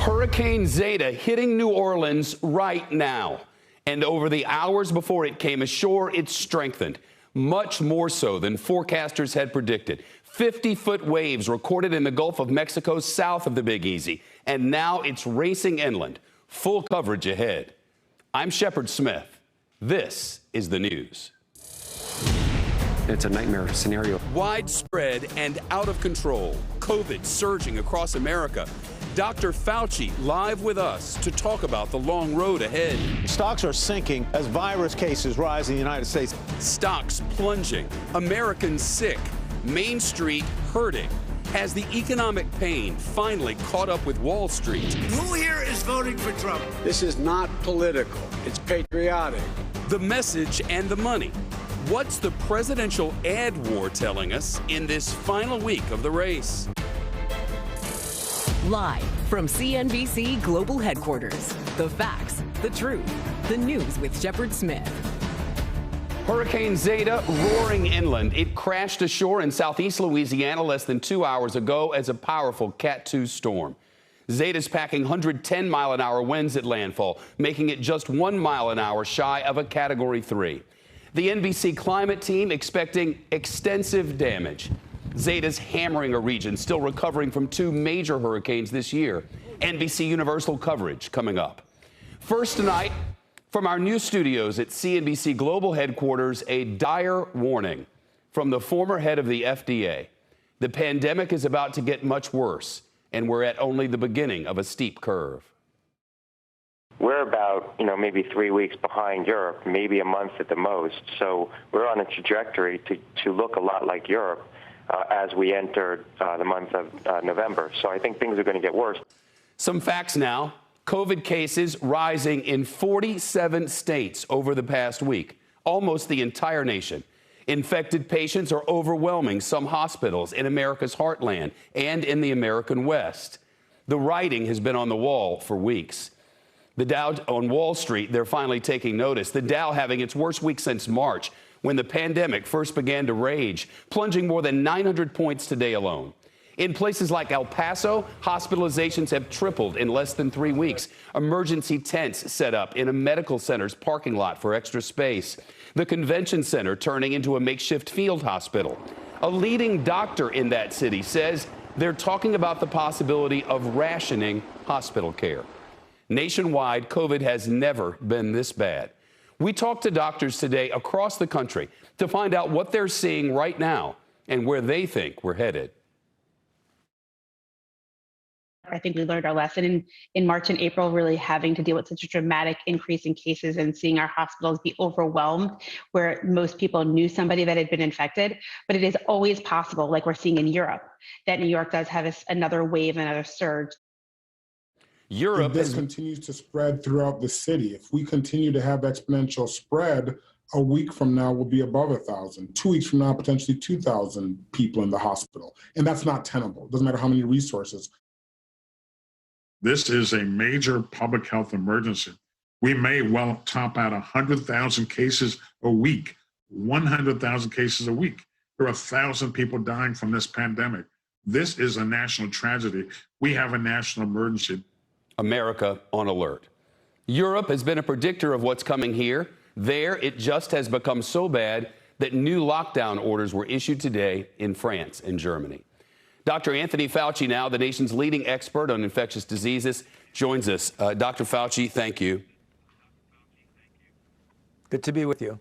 Hurricane Zeta hitting New Orleans right now. And over the hours before it came ashore, it strengthened, much more so than forecasters had predicted. 50-foot waves recorded in the Gulf of Mexico south of the Big Easy. And now it's racing inland. Full coverage ahead. I'm Shepard Smith. This is the news. It's a nightmare scenario. Widespread and out of control. COVID surging across America. Dr. Fauci live with us to talk about the long road ahead. Stocks are sinking as virus cases rise in the United States. Stocks plunging, Americans sick, Main Street hurting. Has the economic pain finally caught up with Wall Street? Who here is voting for Trump? This is not political. It's patriotic. The message and the money. What's the presidential ad war telling us in this final week of the race? Live from CNBC Global Headquarters, the facts, the truth, the news with Shepard Smith. Hurricane Zeta roaring inland. It crashed ashore in southeast Louisiana less than 2 hours ago as a powerful Cat 2 storm. Zeta's packing 110-mile-an-hour winds at landfall, making it just 1 mile an hour shy of a Category 3. The NBC climate team expecting extensive damage. Zeta's hammering a region still recovering from 2 major hurricanes this year. NBC Universal coverage coming up. First tonight, from our new studios at CNBC Global Headquarters, a dire warning from the former head of the FDA. The pandemic is about to get much worse, and we're at only the beginning of a steep curve. We're about, maybe 3 weeks behind Europe, maybe a month at the most. So we're on a trajectory to look a lot like Europe as we enter the month of November. So I think things are going to get worse. Some facts now. COVID cases rising in 47 states over the past week, almost the entire nation. Infected patients are overwhelming some hospitals in America's heartland and in the American West. The writing has been on the wall for weeks. The Dow on Wall Street, they're finally taking notice. The Dow having its worst week since March, when the pandemic first began to rage, plunging more than 900 points today alone. In places like El Paso, hospitalizations have tripled in less than 3 weeks. Emergency tents set up in a medical center's parking lot for extra space. The convention center turning into a makeshift field hospital. A leading doctor in that city says they're talking about the possibility of rationing hospital care. Nationwide, COVID has never been this bad. We talked to doctors today across the country to find out what they're seeing right now and where they think we're headed. I think we learned our lesson in March and April, really having to deal with such a dramatic increase in cases and seeing our hospitals be overwhelmed, where most people knew somebody that had been infected. But it is always possible, like we're seeing in Europe, that New York does have another wave, another surge. Europe this continues to spread throughout the city. If we continue to have exponential spread, a week from now will be above 1,000. 2 weeks from now, potentially 2,000 people in the hospital. And that's not tenable. It doesn't matter how many resources. This is a major public health emergency. We may well top out 100,000 cases a week, 100,000 cases a week. There are 1,000 people dying from this pandemic. This is a national tragedy. We have a national emergency. America on alert. Europe has been a predictor of what's coming here. There, it just has become so bad that new lockdown orders were issued today in France and Germany. Dr. Anthony Fauci, now the nation's leading expert on infectious diseases, joins us. Dr. Fauci, thank you. Good to be with you.